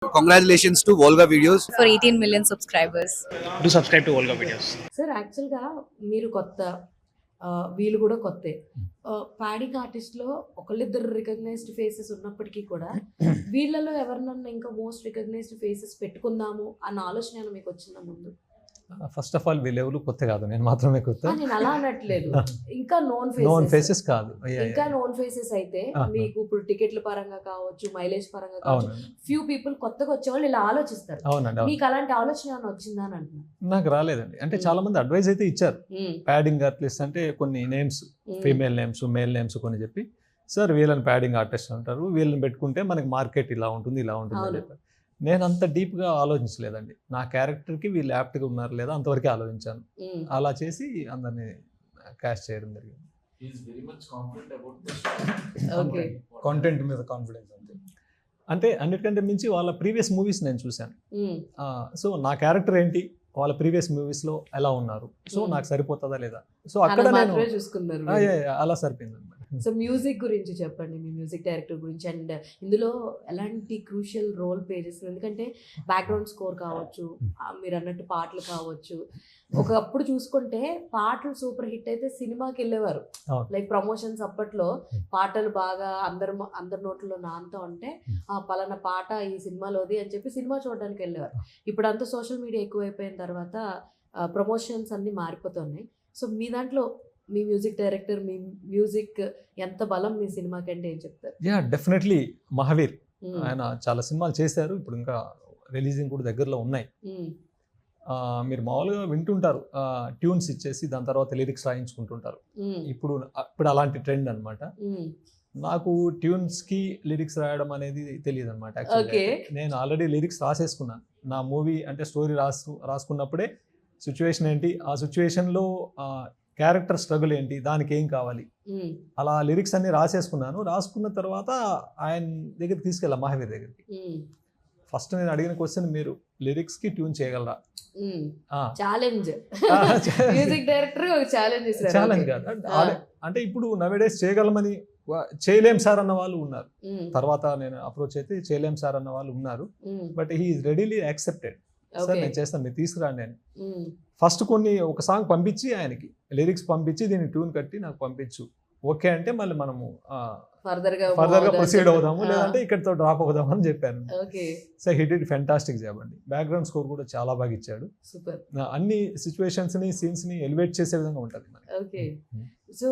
Congratulations to Volga Videos. for 18 million subscribers. Do subscribe to Volga videos. Sir యాక్చువల్గా మీరు కొత్త వీళ్ళు కూడా కొత్తే ప్యాడింగ్ ఆర్టిస్ట్లో ఒకళ్ళిద్దరు రికగ్నైజ్డ్ ఫేసెస్ ఉన్నప్పటికీ కూడా వీళ్ళలో ఎవరినన్నా ఇంకా మోస్ట్ రికగ్నైజ్డ్ ఫేసెస్ పెట్టుకుందాము అన్న ఆలోచన మీకు వచ్చిందా ముందు? ఫస్ట్ ఆఫ్ ఆల్ వీళ్ళెవరు కొత్త కాదు, నేను మాత్రమే కొత్త. నేను అలా అనట్లేదు, ఇంకా నోన్ నోన్ ఫేసెస్ కాదు, ఇంకా నోన్ ఫేసెస్ అయితే మీకు ఇప్పుడు టికెట్ల పరంగా కావచ్చు, మైలేజ్ పరంగా కావచ్చు, ఫ్యూ పీపుల్ కొత్తగా వచ్చేవాళ్ళు ఇలా ఆలోచిస్తారు. అవునండి. మీకు అలాంటి ఆలోచన ఏమైనా వచ్చిందా అని అంటున్నా? నాకు రాలేదండి. అంటే చాలా మంది అడ్వైజ్ అయితే ఇచ్చారు, ప్యాడింగ్ ఆర్టిస్ట్ అంటే కొన్ని names, female names, male names కొన్ని చెప్పి, సార్ వీళ్ళని ప్యాడింగ్ ఆర్టిస్ట్ అంటారు, వీళ్ళని పెట్టుకుంటే మనకి మార్కెట్ ఇలా ఉంటుంది ఇలా ఉంటుంది అని చెప్పారు. నేను అంత డీప్గా ఆలోచించలేదండి. నా క్యారెక్టర్కి వీళ్ళు యాప్ట్గా ఉన్నారు లేదా అంతవరకు ఆలోచించాను. అలా చేసి అందరినీ క్యాష్ చేయడం జరిగింది. కాంటెంట్ మీద కాన్ఫిడెన్స్ అంతే. అంటే అన్నిటికంటే మించి వాళ్ళ ప్రీవియస్ మూవీస్ నేను చూశాను. సో నా క్యారెక్టర్ ఏంటి, వాళ్ళ ప్రీవియస్ మూవీస్లో ఎలా ఉన్నారు, సో నాకు సరిపోతుందా లేదా, సో అక్కడ నేను చూసుకున్నారు. అలా సరిపోయింది అనమాట. సో మ్యూజిక్ గురించి చెప్పండి, మీ మ్యూజిక్ డైరెక్టర్ గురించి, అండ్ ఇందులో ఎలాంటి క్రూషియల్ రోల్ ప్లే చేస్తుంది? ఎందుకంటే బ్యాక్గ్రౌండ్ స్కోర్ కావచ్చు, మీరు అన్నట్టు పాటలు కావచ్చు. ఒకప్పుడు చూసుకుంటే పాటలు సూపర్ హిట్ అయితే సినిమాకి వెళ్ళేవారు, లైక్ ప్రమోషన్స్ అప్పట్లో పాటలు బాగా అందరి నోట్లో నాంతా ఉంటే ఆ పలానా పాట ఈ సినిమాలోది అని చెప్పి సినిమా చూడడానికి వెళ్ళేవారు. ఇప్పుడు అంతా సోషల్ మీడియా ఎక్కువైపోయిన తర్వాత ప్రమోషన్స్ అన్నీ మారిపోతున్నాయి. సో మీ దాంట్లో మీ మ్యూజిక్ డైరెక్టర్, మీ మ్యూజిక్ ఎంత బలం మీ సినిమాకి అంటే ఏం చెప్తారు? డెఫినెట్లీ మహావీర్ ఆయన చాలా సినిమాలు చేశారు, ఇప్పుడు ఇంకా రిలీజింగ్ కూడా దగ్గరలో ఉన్నాయి. మీరు మామూలుగా వింటుంటారు, ట్యూన్స్ ఇచ్చేసి దాని తర్వాత లిరిక్స్ రాయించుకుంటుంటారు. ఇప్పుడు అలాంటి ట్రెండ్ అనమాట. నాకు ట్యూన్స్కి లిరిక్స్ రాయడం అనేది తెలియదు అనమాట. నేను ఆల్రెడీ లిరిక్స్ రాసేసుకున్నాను. నా మూవీ అంటే స్టోరీ రాసుకున్నప్పుడే సిచ్యువేషన్ ఏంటి, ఆ సిచ్యువేషన్లో క్యారెక్టర్ స్ట్రగుల్ ఏంటి, దానికి ఏం కావాలి, అలా లిరిక్స్ అన్ని రాసేసుకున్నాను. రాసుకున్న తర్వాత ఆయన దగ్గరికి తీసుకెళ్ళా, మహావీర్ దగ్గరికి. ఫస్ట్ నేను అడిగిన క్వశ్చన్, మీరు లిరిక్స్ కి ట్యూన్ చేయగలరా? ఛాలెంజ్. మ్యూజిక్ డైరెక్టర్ ఛాలెంజ్ కాదు అంటే ఇప్పుడు నవేడేస్ చేయగలమని, చేయలేం సార్ అన్న వాళ్ళు ఉన్నారు. తర్వాత నేను అప్రోచ్ అయితే చేయలేం సార్ అన్న వాళ్ళు ఉన్నారు. But he is readily accepted. Sir నేను చేస్తాను, మీరు తీసుకురండి అని. ఫస్ట్ ఒక సాంగ్ పంపించి ఆయనకి లిరిక్స్ పంపించి దీన్ని ట్యూన్ కట్టి నాకు పంపించు, ఓకే అంటే మళ్ళీ మనము ఫర్దర్ గా ప్రొసీడ్ అవుదాము, లేదంటే ఇక్కడితో డ్రాప్ అవుదాము అని చెప్పాను. So he did fantastic job అండి. బ్యాక్గ్రౌండ్ స్కోర్ కూడా చాలా బాగా ఇచ్చాడు. అన్ని సిచ్యువేషన్స్ ని, సీన్స్ ని ఎలివేట్ చేసే విధంగా ఉంటుంది. సో